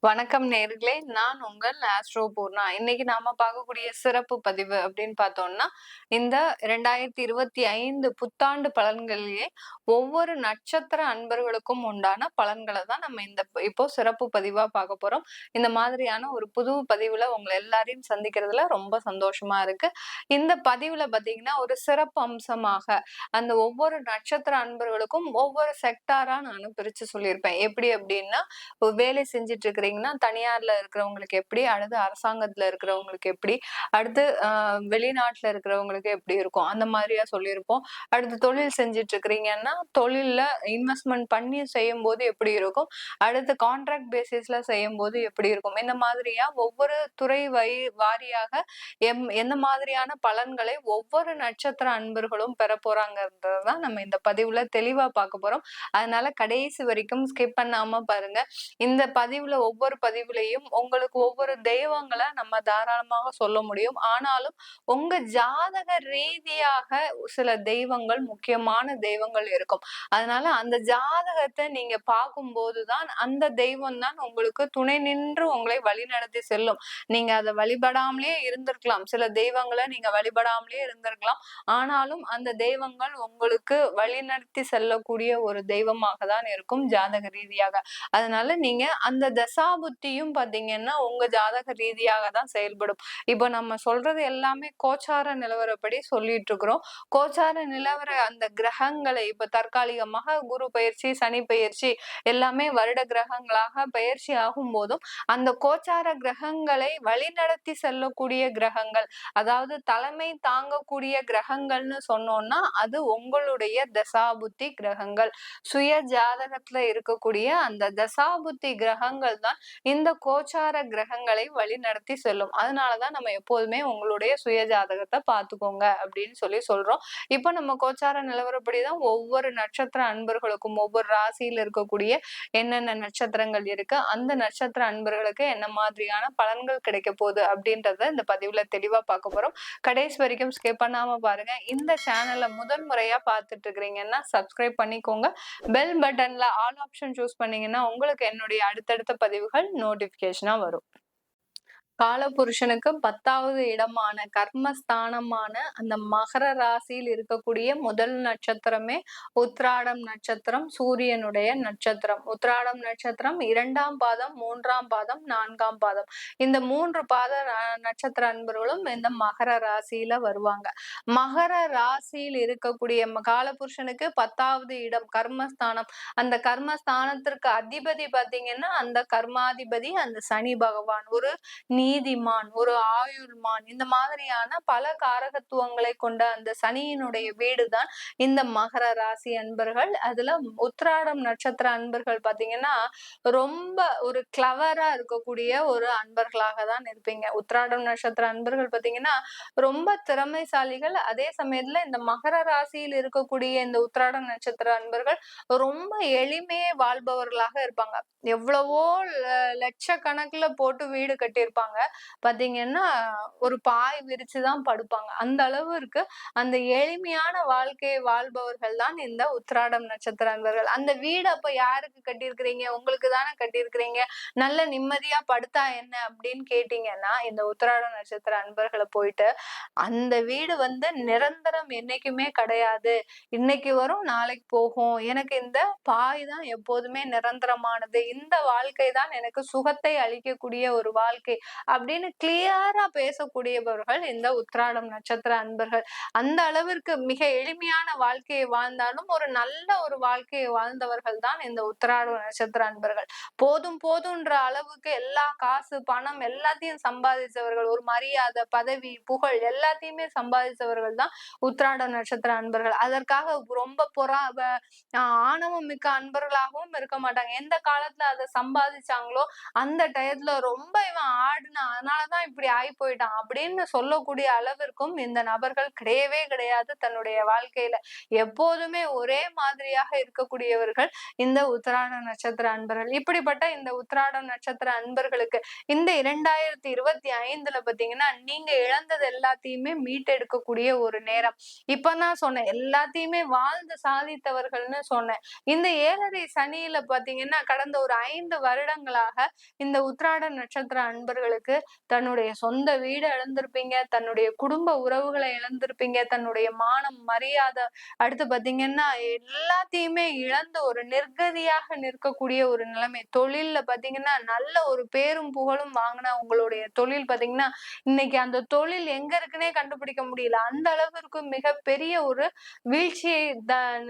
வணக்கம் நேர்களே. நான் உங்கள் ஆஸ்ட்ரோ பூர்ணா. இன்னைக்கு நாம பார்க்கக்கூடிய சிறப்பு பதிவு அப்படின்னு பார்த்தோம்னா, இந்த 2025 புத்தாண்டு பலன்களிலேயே ஒவ்வொரு நட்சத்திர அன்பர்களுக்கும் உண்டான பலன்கள தான் நம்ம இப்போ சிறப்பு பதிவா பார்க்க போறோம். இந்த மாதிரியான ஒரு புது பதிவுல உங்கள எல்லாரையும் சந்திக்கிறதுல ரொம்ப சந்தோஷமா இருக்கு. இந்த பதிவுல பார்த்தீங்கன்னா, ஒரு சிறப்பு அம்சமாக அந்த ஒவ்வொரு நட்சத்திர அன்பர்களுக்கும் ஒவ்வொரு செக்டாரா நானும் பிரிச்சு சொல்லியிருப்பேன். எப்படி அப்படின்னா, வேலை செஞ்சுட்டு இருக்கிறீங்கன்னா, தனியார்ல இருக்கிறவங்களுக்கு எப்படி, அடுத்து அரசாங்கத்துல இருக்கிறவங்களுக்கு எப்படி, அடுத்து வெளிநாட்டுல இருக்கிறவங்களுக்கு எப்படி இருக்கும், அந்த மாதிரியா சொல்லியிருப்போம். அடுத்து தொழில் செஞ்சுட்டு இருக்கிறீங்கன்னா, தொழில்ல இன்வெஸ்ட்மென்ட் பண்ணி செய்யும்போது எப்படி இருக்கும், அடுத்து கான்ட்ராக்ட் பேசிஸ்ல செய்யும்போது எப்படி இருக்கும், இந்த மாதிரியா ஒவ்வொரு துறை வாரியாக எந்த மாதிரியான பலன்களை ஒவ்வொரு நட்சத்திர அன்பர்களும் பெற போறாங்கன்றதான் நம்ம இந்த பதிவுல தெளிவா பார்க்க போறோம். அதனால கடைசி வரைக்கும் ஸ்கிப் பண்ணாம பாருங்க. இந்த பதிவுல ஒவ்வொரு பதிவுலையும் உங்களுக்கு ஒவ்வொரு தெய்வங்களை நம்ம தாராளமாக சொல்ல முடியும். ஆனாலும் உங்க ஜாதக ரீதியாக சில தெய்வங்கள், முக்கியமான தெய்வங்கள் இருக்கும். அதனால அந்த ஜாதகத்தை நீங்க பார்க்கும்போதுதான் அந்த தெய்வம் தான் உங்களுக்கு துணை நின்று உங்களை வழிநடத்தி செல்லும். நீங்க அதை வழிபடாமலே இருந்திருக்கலாம். சில தெய்வங்களை நீங்க வழிபடாமலே இருந்திருக்கலாம். ஆனாலும் அந்த தெய்வங்கள் உங்களுக்கு வழிநடத்தி செல்லக்கூடிய ஒரு தெய்வமாக தான் இருக்கும் ஜாதக ரீதியாக. அதனால நீங்க அந்த தசாபுத்தியும் பாத்தீங்கன்னா உங்க ஜாதக ரீதியாக தான் செயல்படும். இப்போ நம்ம சொல்றது எல்லாமே கோச்சார நிலவரப்படி சொல்லிட்டு இருக்கிறோம். கோச்சார நிலவர அந்த கிரகங்களை இப்ப தற்காலிகமாக குரு பயிற்சி, சனி பயிற்சி எல்லாமே வருட கிரகங்களாக பயிற்சி ஆகும் போதும் அந்த கோச்சார கிரகங்களை வழிநடத்தி செல்லக்கூடிய கிரகங்கள், அதாவது தலைமை தாங்கக்கூடிய கிரகங்கள்னு சொன்னோம்னா அது உங்களுடைய தசாபுத்தி கிரகங்கள். சுய ஜாதகத்துல இருக்கக்கூடிய அந்த தசாபுத்தி கிரகங்கள் தான் இந்த கோச்சார கிரகங்களை வழிநடத்தி செல்லும். அதனாலதான் நம்ம எப்போதுமே உங்களுடைய சுய ஜாதகத்தை பார்த்துக்கோங்க அப்படின்னு சொல்றோம். இப்ப நம்ம கோச்சார நிலவரப்படிதான் ஒவ்வொரு நட்சத்திர அன்பர்களுக்கும் ஒவ்வொரு ராசியில இருக்கக்கூடிய என்னென்ன நட்சத்திரங்கள் இருக்கு, அந்த நட்சத்திர அன்பர்களுக்கு என்ன மாதிரியான பலன்கள் கிடைக்க போகுது அப்படின்றத இந்த பதிவுல தெளிவா பார்க்க போறோம். கடைசி வரைக்கும் ஸ்கிப் பண்ணாம பாருங்க. இந்த சேனலை முதல் முறையா பார்த்துட்டு இருக்கிறீங்கன்னா சப்ஸ்கிரைப் பண்ணிக்கோங்க. பெல் பட்டன்ல ஆல் ஆப்ஷன் சூஸ் பண்ணீங்கன்னா உங்களுக்கு என்னுடைய அடுத்தடுத்த பதிவுகள் நோட்டிபிகேஷனா வரும். காலபுருஷனுக்கு 10வது இடமான கர்மஸ்தானமான அந்த மகர ராசியில் இருக்கக்கூடிய முதல் நட்சத்திரமே உத்ராடம் நட்சத்திரம், சூரியனுடைய நட்சத்திரம். உத்ராடம் நட்சத்திரம் 2ஆம் பாதம், 3ஆம் பாதம், 4ஆம் பாதம். இந்த 3 பாத நட்சத்திர அன்பர்களும் இந்த மகர ராசியில வருவாங்க. மகர ராசியில் இருக்கக்கூடிய காலபுருஷனுக்கு 10வது இடம் கர்மஸ்தானம். அந்த கர்மஸ்தானத்திற்கு அதிபதி பாத்தீங்கன்னா அந்த கர்மாதிபதி அந்த சனி பகவான். ஒரு நீதிமான், ஒரு ஆயுள்மான், இந்த மாதிரியான பல காரகத்துவங்களை கொண்ட அந்த சனியினுடைய வீடுதான் இந்த மகர ராசி அன்பர்கள். அதுல உத்திராடம் நட்சத்திர அன்பர்கள் பாத்தீங்கன்னா ரொம்ப ஒரு கிளவரா இருக்கக்கூடிய ஒரு அன்பர்களாக தான் இருப்பீங்க. உத்திராடம் நட்சத்திர அன்பர்கள் பாத்தீங்கன்னா ரொம்ப திறமைசாலிகள். அதே சமயத்துல இந்த மகர ராசியில் இருக்கக்கூடிய இந்த உத்திராடம் நட்சத்திர அன்பர்கள் ரொம்ப எளிமையே வாழ்பவர்களாக இருப்பாங்க. எவ்வளவோ லட்சக்கணக்குல போட்டு வீடு கட்டியிருப்பாங்க. பாத்தீங்கன்னா ஒரு பாய் விரிச்சுதான் படுப்பாங்க. அந்த அளவிற்கு அந்த எளிமையான வாழ்க்கையை வாழ்பவர்கள் தான் இந்த உத்திராடம் நட்சத்திர அன்பர்கள். அந்த வீடு அப்ப யாருக்கு கட்டியிருக்கிறீங்க? உங்களுக்கு தானே கட்டியிருக்கிறீங்க. நல்ல நிம்மதியா படுத்தா என்ன அப்படின்னு கேட்டீங்கன்னா இந்த உத்திராடம் நட்சத்திர அன்பர்களை போயிட்டு அந்த வீடு நிரந்தரம் என்னைக்குமே கிடையாது. இன்னைக்கு வரும் நாளைக்கு போகும். எனக்கு இந்த பாய் தான் எப்போதுமே நிரந்தரமானது. இந்த வாழ்க்கை தான் எனக்கு சுகத்தை அளிக்கக்கூடிய ஒரு வாழ்க்கை அப்படின்னு கிளியரா பேசக்கூடியவர்கள் இந்த உத்திராடம் நட்சத்திர அன்பர்கள். அந்த அளவிற்கு மிக எளிமையான வாழ்க்கையை வாழ்ந்தாலும் ஒரு நல்ல ஒரு வாழ்க்கையை வாழ்ந்தவர்கள் தான் இந்த உத்திராடம் நட்சத்திர அன்பர்கள். போதும் போதுன்ற அளவுக்கு எல்லா காசு, பணம் எல்லாத்தையும் சம்பாதிச்சவர்கள், ஒரு மரியாதை, பதவி, புகழ் எல்லாத்தையுமே சம்பாதிச்சவர்கள் தான் உத்திராடம் நட்சத்திர அன்பர்கள். அதற்காக ரொம்ப ஆணவம் மிக்க அன்பர்களாகவும் இருக்க மாட்டாங்க. எந்த காலத்துல அதை சம்பாதிச்சாங்களோ அந்த டயத்துல ரொம்ப இவன் ஆடுன பண்ணான், அதனாலதான் இப்படி ஆகி போயிட்டான் அப்படின்னு சொல்லக்கூடிய அளவிற்கும் இந்த நபர்கள் கிடையவே கிடையாது தன்னுடைய வாழ்க்கையில. எப்போதுமே ஒரே மாதிரியாக இருக்கக்கூடியவர்கள் இந்த உத்திராட நட்சத்திர அன்பர்கள். இப்படிப்பட்ட இந்த உத்திராடம் நட்சத்திர அன்பர்களுக்கு இந்த 2025ல பாத்தீங்கன்னா நீங்க இழந்தது எல்லாத்தையுமே மீட்டெடுக்கக்கூடிய ஒரு நேரம். இப்பதான் சொன்னேன், எல்லாத்தையுமே வாழ்ந்து சாதித்தவர்கள்னு சொன்னேன். இந்த 7.5 சனியில பாத்தீங்கன்னா கடந்த ஒரு 5 வருடங்களாக இந்த உத்திராட நட்சத்திர அன்பர்களுக்கு தன்னுடைய சொந்த வீடு இழந்திருப்பீங்க, தன்னுடைய குடும்ப உறவுகளை இழந்திருப்பீங்க, தன்னுடைய மானம், மரியாதை, அடுத்து பாத்தீங்கன்னா எல்லாத்தையுமே இழந்து ஒரு நிர்கதியாக நிற்கக்கூடிய ஒரு நிலைமை. தொழில்ல பாத்தீங்கன்னா நல்ல ஒரு பேரும் புகழும் வாங்கின உங்களுடைய தொழில் பாத்தீங்கன்னா இன்னைக்கு அந்த தொழில் எங்க இருக்குன்னே கண்டுபிடிக்க முடியல. அந்த அளவிற்கு மிகப்பெரிய ஒரு வீழ்ச்சியை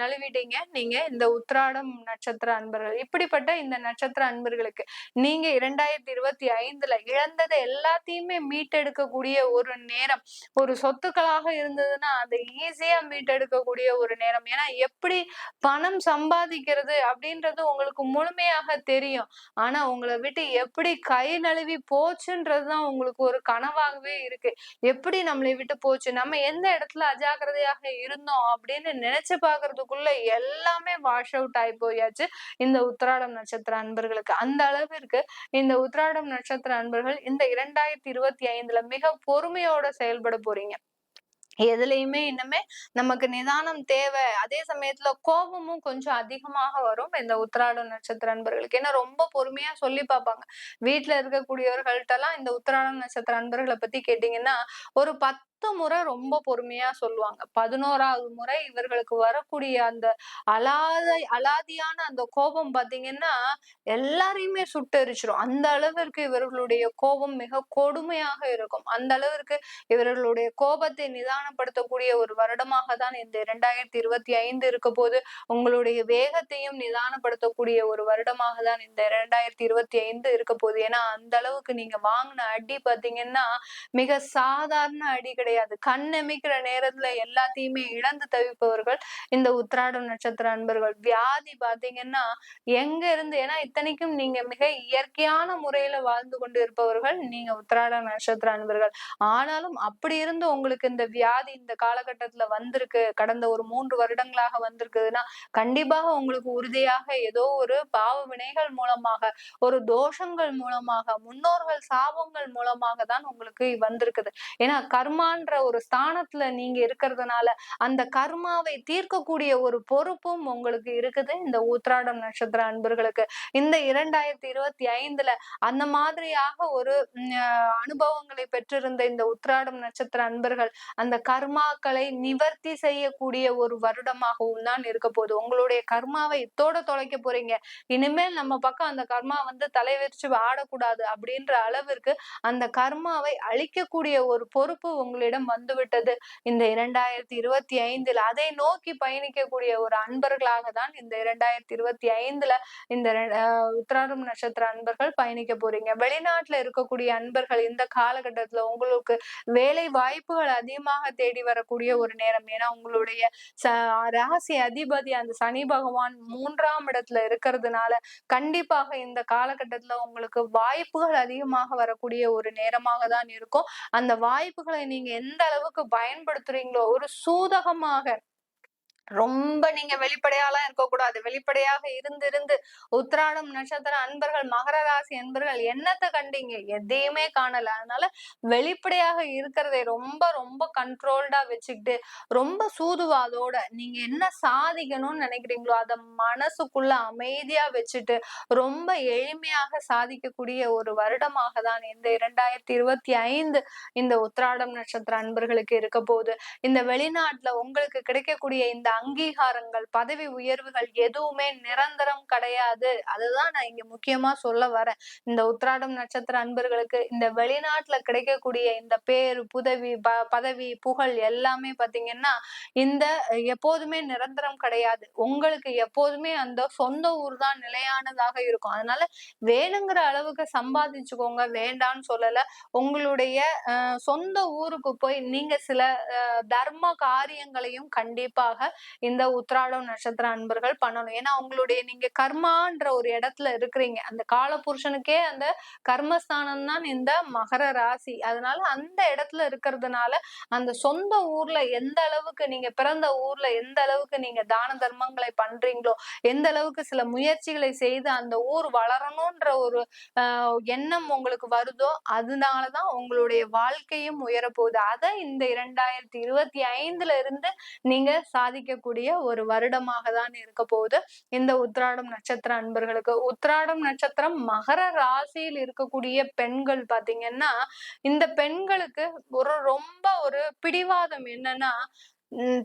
நழுவிட்டீங்க நீங்க இந்த உத்திராடம் நட்சத்திர அன்பர்கள். இப்படிப்பட்ட இந்த நட்சத்திர அன்பர்களுக்கு நீங்க 2025ல இழந்ததை எல்லாத்தையுமே மீட்டெடுக்கக்கூடிய ஒரு நேரம். ஒரு சொத்துக்களாக இருந்ததுன்னா அதை ஈஸியா மீட்டெடுக்கக்கூடிய ஒரு நேரம். ஏன்னா எப்படி பணம் சம்பாதிக்கிறது அப்படின்றது உங்களுக்கு முழுமையாக தெரியும். ஆனா உங்களை விட்டு எப்படி கை நழுவி போச்சுன்றதுதான் உங்களுக்கு ஒரு கனவாகவே இருக்கு. எப்படி நம்மளை விட்டு போச்சு, நம்ம எந்த இடத்துல அஜாக்கிரதையாக இருந்தோம் அப்படின்னு நினைச்சு பாக்குறதுக்குள்ள எல்லாமே வாஷ் அவுட் ஆகி போயாச்சு இந்த உத்திராடம் நட்சத்திர அன்பர்களுக்கு. அந்த அளவிற்கு இந்த உத்திராடம் நட்சத்திர அன்பர்கள் இந்த 2025ல மிக பொறுமையோட செயல்பட போறீங்க. எதுலயுமே இன்னுமே நமக்கு நிதானம் தேவை. அதே சமயத்துல கோபமும் கொஞ்சம் அதிகமாக வரும் இந்த உத்திராடம் நட்சத்திர அன்பர்களுக்கு. ஏன்னா ரொம்ப பொறுமையா சொல்லி பார்ப்பாங்க. வீட்டுல இருக்கக்கூடியவர்கள்ட்ட எல்லாம் இந்த உத்திராடம் நட்சத்திர அன்பர்களை பத்தி கேட்டீங்கன்னா ஒரு 10 முறை ரொம்ப பொறுமையா சொல்லுவாங்க. 11வது முறை இவர்களுக்கு வரக்கூடிய அந்த அலாதியான அந்த கோபம் பாத்தீங்கன்னா எல்லாரையுமே சுட்டெரிச்சிடும். அந்த அளவிற்கு இவர்களுடைய கோபம் மிக கொடுமையாக இருக்கும். அந்த அளவிற்கு இவர்களுடைய கோபத்தை நிதானப்படுத்தக்கூடிய ஒரு வருடமாக தான் இந்த 2025 இருக்க போது. உங்களுடைய வேகத்தையும் நிதானப்படுத்தக்கூடிய ஒரு வருடமாக தான் இந்த 2025 இருக்க போகுது. ஏன்னா அந்த அளவுக்கு நீங்க வாங்கின அடி பாத்தீங்கன்னா மிக சாதாரண அடி கிடையாது. கண்ணெமிக்கிற நேரத்துல எல்லாத்தையுமே இழந்து தவிப்பவர்கள் இந்த உத்திராடம் நட்சத்திர அன்பர்கள். வியாதி பாத்தீங்கன்னா எங்க இருந்து, ஏன்னா இத்தனைக்கும் நீங்க மிக இயற்கையான முறையில வாழ்ந்து கொண்டு இருப்பவர்கள் நீங்க உத்திராட நட்சத்திர அன்பர்கள். ஆனாலும் அப்படி இருந்து உங்களுக்கு இந்த வியாதி இந்த காலகட்டத்துல வந்திருக்கு, கடந்த ஒரு 3 வருடங்களாக வந்திருக்குதுன்னா கண்டிப்பாக உங்களுக்கு உறுதியாக ஏதோ ஒரு பாவ வினைகள் மூலமாக, ஒரு தோஷங்கள் மூலமாக, முன்னோர்கள் சாபங்கள் மூலமாக தான் உங்களுக்கு வந்திருக்குது. ஏன்னா கர்மான்ற ஒரு ஸ்தானத்துல நீங்க இருக்கிறதுனால அந்த கர்மாவை தீர்க்கக்கூடிய ஒரு பொறுப்பும் உங்களுக்கு இருக்குது இந்த உத்திராடம் நட்சத்திர அன்பர்களுக்கு. இந்த 2025ல அந்த மாதிரியாக ஒரு அனுபவங்களை பெற்றிருந்த இந்த உத்திராடம் நட்சத்திர அன்பர்கள் அந்த கர்மாக்களை நிவர்த்தி செய்யக்கூடிய ஒரு வருடமாகவும் தான் இருக்க போகுது. உங்களுடைய கர்மாவை இத்தோட தொலைக்க போறீங்க. இனிமேல் நம்ம பக்கம் அந்த கர்மா வந்து தலைவிரிச்சு ஆடக்கூடாது அப்படின்ற அளவிற்கு அந்த கர்மாவை அழிக்கக்கூடிய ஒரு பொறுப்பு உங்களிடம் வந்துவிட்டது இந்த 2025ல. அதை நோக்கி பயணிக்கக்கூடிய ஒரு அன்பர்களாக தான் இந்த 2025ல இந்த உத்திராடம் நட்சத்திர அன்பர்கள் பயணிக்க போறீங்க. வெளிநாட்டுல இருக்கக்கூடிய அன்பர்கள் இந்த காலகட்டத்துல உங்களுக்கு வேலை வாய்ப்புகள் அதிகமாக தேடி வரக்கூடிய ஒரு நேரம். ஏன்னா உங்களுடைய ராசி அதிபதி அந்த சனி பகவான் 3ஆம் இடத்துல இருக்கிறதுனால கண்டிப்பாக இந்த காலகட்டத்துல உங்களுக்கு வாய்ப்புகள் அதிகமாக வரக்கூடிய ஒரு நேரமாக தான் இருக்கும். அந்த வாய்ப்புகளை நீங்க எந்த அளவுக்கு பயன்படுத்துறீங்களோ, ஒரு சூதகமாக, ரொம்ப நீங்க வெளிப்படையாலாம் இருக்கக்கூடாது. வெளிப்படையாக இருந்து உத்திராடம் நட்சத்திர அன்பர்கள், மகர ராசி அன்பர்கள் என்னத்த கண்டீங்க? எதையுமே காணல. அதனால வெளிப்படையாக இருக்கிறதை ரொம்ப ரொம்ப கண்ட்ரோல்டா வச்சுக்கிட்டு, ரொம்ப சூதுவாதோட நீங்க என்ன சாதிக்கணும்னு நினைக்கிறீங்களோ அத மனசுக்குள்ள அமைதியா வச்சுட்டு ரொம்ப எளிமையாக சாதிக்கக்கூடிய ஒரு வருடமாக தான் இந்த 2025 இந்த உத்திராடம் நட்சத்திர அன்பர்களுக்கு இருக்க போகுது. இந்த வெளிநாட்டுல உங்களுக்கு கிடைக்கக்கூடிய இந்த அங்கீகாரங்கள், பதவி உயர்வுகள் எதுவுமே நிரந்தரம் கிடையாது. அதுதான் நான் இங்க முக்கியமா சொல்ல வரேன். இந்த உத்திராடம் நட்சத்திர அன்பர்களுக்கு இந்த வெளிநாட்டுல கிடைக்கக்கூடிய இந்த பேரு, பதவி, புகழ் எல்லாமே பாத்தீங்கன்னா இந்த எப்போதுமே நிரந்தரம் கிடையாது. உங்களுக்கு எப்போதுமே அந்த சொந்த ஊர் தான் நிலையானதாக இருக்கும். அதனால வேணுங்கிற அளவுக்கு சம்பாதிச்சுக்கோங்க, வேண்டான்னு சொல்லல. உங்களுடைய சொந்த ஊருக்கு போய் நீங்க சில தர்ம காரியங்களையும் கண்டிப்பாக இந்த உத்திராடம் நட்சத்திர அன்பர்கள் பண்ணணும். ஏன்னா உங்களுடைய நீங்க கர்மான்ற ஒரு இடத்துல இருக்கிறீங்க. அந்த கால புருஷனுக்கே அந்த கர்மஸ்தானம் தான் இந்த மகர ராசி. அதனால அந்த இடத்துல இருக்கிறதுனால அந்த சொந்த ஊர்ல எந்த அளவுக்கு நீங்க பிறந்த ஊர்ல எந்த அளவுக்கு நீங்க தான தர்மங்களை பண்றீங்களோ, எந்த அளவுக்கு சில முயற்சிகளை செய்து அந்த ஊர் வளரணும்ன்ற ஒரு எண்ணம் உங்களுக்கு வருதோ, அதனாலதான் உங்களுடைய வாழ்க்கையும் உயரப்போகுது. அத இந்த 2025ல இருந்து நீங்க சாதிக்கக்கூடிய ஒரு வருடமாக தான் இருக்க போகுது இந்த உத்திராடம் நட்சத்திர அன்பர்களுக்கு. உத்திராடம் நட்சத்திரம் மகர ராசியில் இருக்கக்கூடிய பெண்கள் பாத்தீங்கன்னா, இந்த பெண்களுக்கு ரொம்ப ஒரு பிடிவாதம் என்னன்னா,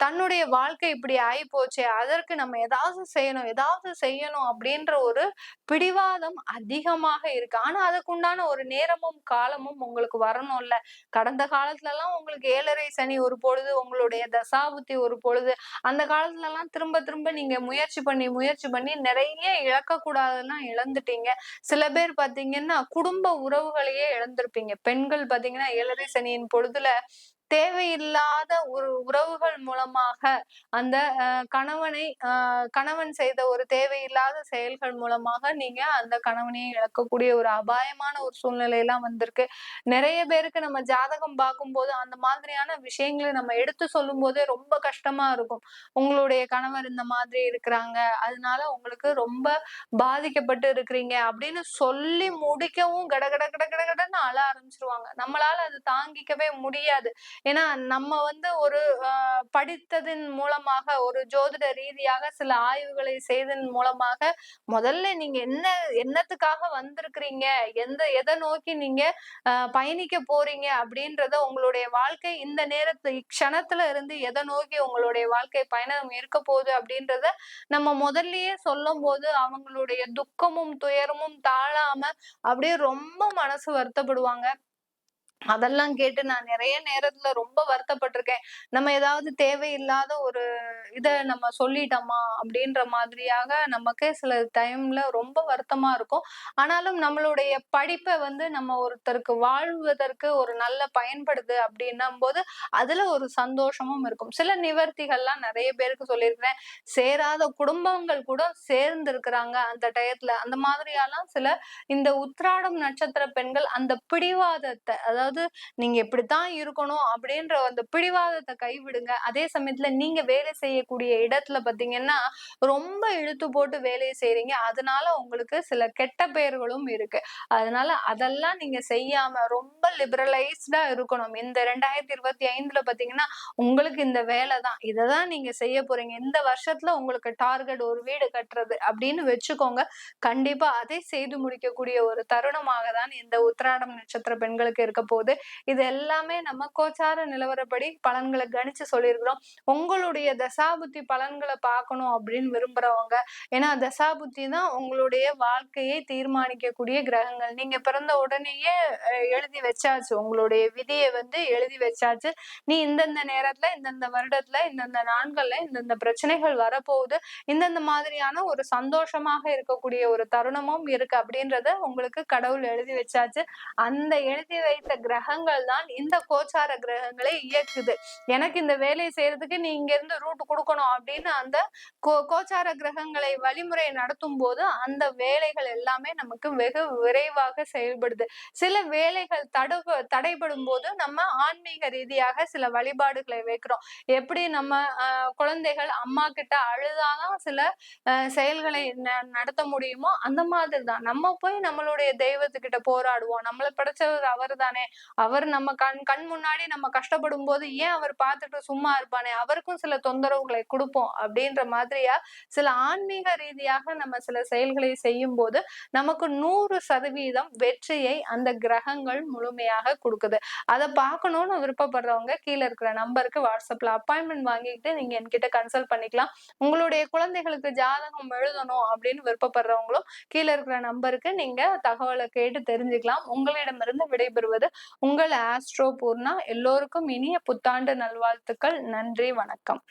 தன்னுடைய வாழ்க்கை இப்படி ஆயிப்போச்சே, அதற்கு நம்ம ஏதாவது செய்யணும் அப்படின்ற ஒரு பிடிவாதம் அதிகமாக இருக்கு. ஆனா அதுக்குண்டான ஒரு நேரமும் காலமும் உங்களுக்கு வரணும்ல. கடந்த காலத்துல எல்லாம் உங்களுக்கு 7.5 சனி ஒரு பொழுது, உங்களுடைய தசாபுத்தி ஒரு பொழுது, அந்த காலத்துல எல்லாம் திரும்ப திரும்ப நீங்க முயற்சி பண்ணி நிறைய இழக்கக்கூடாதெல்லாம் இழந்துட்டீங்க. சில பேர் பாத்தீங்கன்னா குடும்ப உறவுகளையே இழந்திருப்பீங்க. பெண்கள் பாத்தீங்கன்னா 7.5 சனியின் பொழுதுல தேவையில்லாத ஒரு உறவுகள் மூலமாக அந்த கணவன் செய்த ஒரு தேவையில்லாத செயல்கள் மூலமாக நீங்க அந்த கணவனையும் இழக்கக்கூடிய ஒரு அபாயமான ஒரு சூழ்நிலை எல்லாம் வந்திருக்கு. நிறைய பேருக்கு நம்ம ஜாதகம் பார்க்கும்போது அந்த மாதிரியான விஷயங்களை நம்ம எடுத்து சொல்லும் போதே ரொம்ப கஷ்டமா இருக்கும். உங்களுடைய கணவர் இந்த மாதிரி இருக்கிறாங்க, அதனால உங்களுக்கு ரொம்ப பாதிக்கப்பட்டு இருக்கிறீங்க அப்படின்னு சொல்லி முடிக்கவும் கடன்னு அழ ஆரம்பிச்சிருவாங்க. நம்மளால அது தாங்கிக்கவே முடியாது. ஏன்னா நம்ம ஒரு படித்ததின் மூலமாக ஒரு ஜோதிட ரீதியாக சில ஆய்வுகளை செய்ததன் மூலமாக முதல்ல நீங்க என்னத்துக்காக வந்திருக்கிறீங்க, எதை நோக்கி நீங்க பயணிக்க போறீங்க அப்படின்றத உங்களுடைய வாழ்க்கை இந்த இக்ஷணத்துல இருந்து எதை நோக்கி உங்களுடைய வாழ்க்கை பயணம் இருக்க போகுது அப்படின்றத நம்ம முதல்லயே சொல்லும் போது அவங்களுடைய துக்கமும் துயரமும் தாழாம அப்படியே ரொம்ப மனசு வருத்தப்படுவாங்க. அதெல்லாம் கேட்டு நான் நிறைய நேரத்துல ரொம்ப வருத்தப்பட்டிருக்கேன். நம்ம ஏதாவது தேவையில்லாத ஒரு நம்ம சொல்லிட்டோமா அப்படின்ற மாதிரியாக நமக்கே சில டைம்ல ரொம்ப வருத்தமா இருக்கும். ஆனாலும் நம்மளுடைய படிப்பை நம்ம ஒருத்தருக்கு வாழ்வதற்கு ஒரு நல்ல பயன்படுது அப்படின்னும் போது அதுல ஒரு சந்தோஷமும் இருக்கும். சில நிவர்த்திகள்லாம் நிறைய பேருக்கு சொல்லியிருக்கிறேன். சேராத குடும்பங்கள் கூட சேர்ந்து இருக்கிறாங்க அந்த டயத்துல. அந்த மாதிரியெல்லாம் சில இந்த உத்திராடம் நட்சத்திர பெண்கள் அந்த பிடிவாதத்தை, அதாவது நீங்க இப்படித்தான் இருக்கணும் அப்படின்ற அந்த பிடிவாதத்தை கைவிடுங்க. அதே சமயத்துல நீங்க வேலை செய்யக்கூடிய இடத்துல பாத்தீங்கன்னா ரொம்ப இழுத்து போட்டு வேலையை செய்றீங்க. அதனால உங்களுக்கு சில கெட்ட பெயர்களும் இருக்கு. அதனால அதெல்லாம் நீங்க செய்யாம ரொம்ப லிபரலைஸ்டா இருக்கணும். இந்த 2025ல பாத்தீங்கன்னா உங்களுக்கு இந்த வேலைதான், இததான் நீங்க செய்ய போறீங்க. இந்த வருஷத்துல உங்களுக்கு டார்கெட் ஒரு வீடு கட்டுறது அப்படின்னு வச்சுக்கோங்க. கண்டிப்பா அதை செய்து முடிக்கக்கூடிய ஒரு தருணமாக தான் இந்த உத்திராடம் நட்சத்திர பெண்களுக்கு இருக்க போகுது. இது எல்லாமே நம்ம கோச்சார நிலவரப்படி பலன்களை கணிச்சு சொல்லியிருக்கிறோம். உங்களுடைய தசாபுத்தி பலன்களை பார்க்கணும் அப்படின்னு விரும்புறவங்க, ஏன்னா தசாபுத்தி தான் உங்களுடைய வாழ்க்கையை தீர்மானிக்கக்கூடிய கிரகங்கள். நீங்க பிறந்த உடனேயே எழுதி வச்சாச்சு, உங்களுடைய விதியை எழுதி வச்சாச்சு. நீ இந்தந்த நேரத்துல இந்தந்த வருடத்துல இந்தந்த நாட்கள்ல இந்தந்த பிரச்சனைகள் வரப்போகுது, இந்தந்த மாதிரியான ஒரு சந்தோஷமாக இருக்கக்கூடிய ஒரு தருணமும் இருக்கு அப்படின்றத உங்களுக்கு கடவுள் எழுதி வச்சாச்சு. அந்த எழுதி வைத்த கிரகங்கள் தான் இந்த கோச்சார கிரகங்களை இயக்குது. எனக்கு இந்த வேலையை செய்யறதுக்கு நீ இங்க இருந்து ரூட் கொடுக்கணும் அப்படின்னு அந்த கோச்சார கிரகங்களை வழிமுறை நடத்தும் போது அந்த வேலைகள் எல்லாமே நமக்கு வெகு விரைவாக செயல்படுது. சில வேலைகள் தடைபடும் போது நம்ம ஆன்மீக ரீதியாக சில வழிபாடுகளை வைக்கிறோம். எப்படி நம்ம குழந்தைகள் அம்மா கிட்ட அழுதாதான் சில செயல்களை நடத்த முடியுமோ அந்த மாதிரிதான் நம்ம போய் நம்மளுடைய தெய்வத்துக்கிட்ட போராடுவோம். நம்மளை படைச்சவர் அவர் தானே, அவர் நம்ம கண் முன்னாடி நம்ம கஷ்டப்படும் போது ஏன் அவர் பார்த்துட்டு சும்மா இருப்பானே, அவருக்கும் சில தொந்தரவுகளை கொடுப்போம் அப்படின்ற மாதிரியா சில ஆன்மீக ரீதியாக நம்ம சில செயல்களை செய்யும் போது நமக்கு 100% வெற்றியை அந்த கிரகங்கள் முழுமையாக கொடுக்குது. அதை பார்க்கணும்னு விருப்பப்படுறவங்க கீழே இருக்கிற நம்பருக்கு வாட்ஸ்அப்ல அப்பாயின்மெண்ட் வாங்கிட்டு நீங்க என்கிட்ட கன்சல்ட் பண்ணிக்கலாம். உங்களுடைய குழந்தைகளுக்கு ஜாதகம் எழுதணும் அப்படின்னு விருப்பப்படுறவங்களும் கீழே இருக்கிற நம்பருக்கு நீங்க தகவலை கேட்டு தெரிஞ்சுக்கலாம். உங்களிடமிருந்து விடைபெறுவது உங்கள் ஆஸ்ட்ரோ பூர்ணா. எல்லோருக்கும் இனிய புத்தாண்டு நல்வாழ்த்துக்கள். நன்றி, வணக்கம்.